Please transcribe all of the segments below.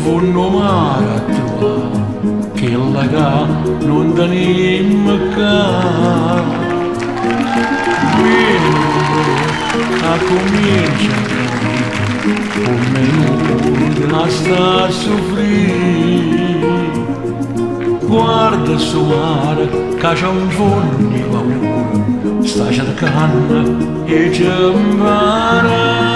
Vonno mare a trovare che la ca non tenim ca. A comincia come nulla sta a soffrire. Guarda su mare che c'è un fondo di paura, sta cercando e ci impara.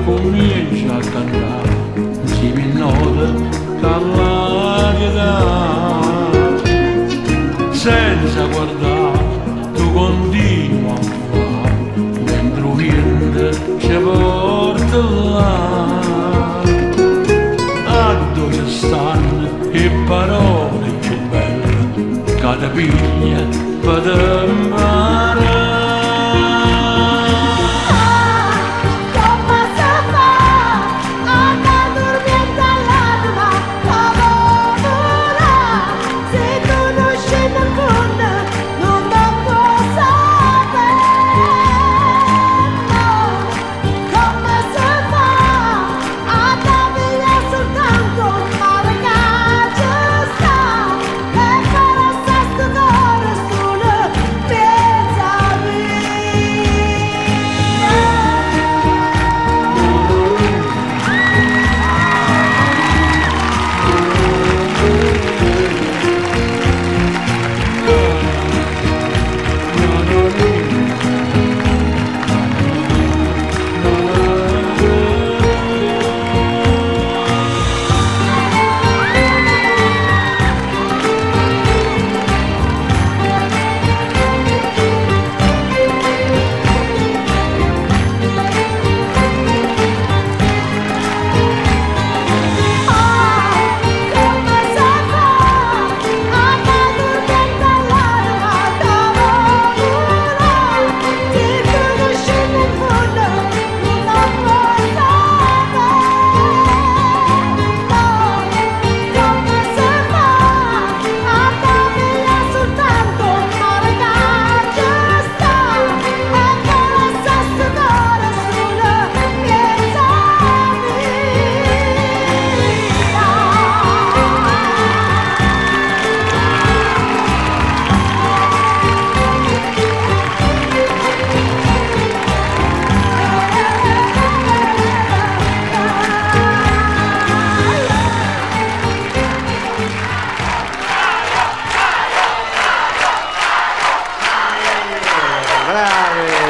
Comincia a cantare, si mi nota che senza guardare, tu continua a fare, dentro niente ci porta là. A dove stanno le parole più belle, che ti piglia per imparare. Bravi!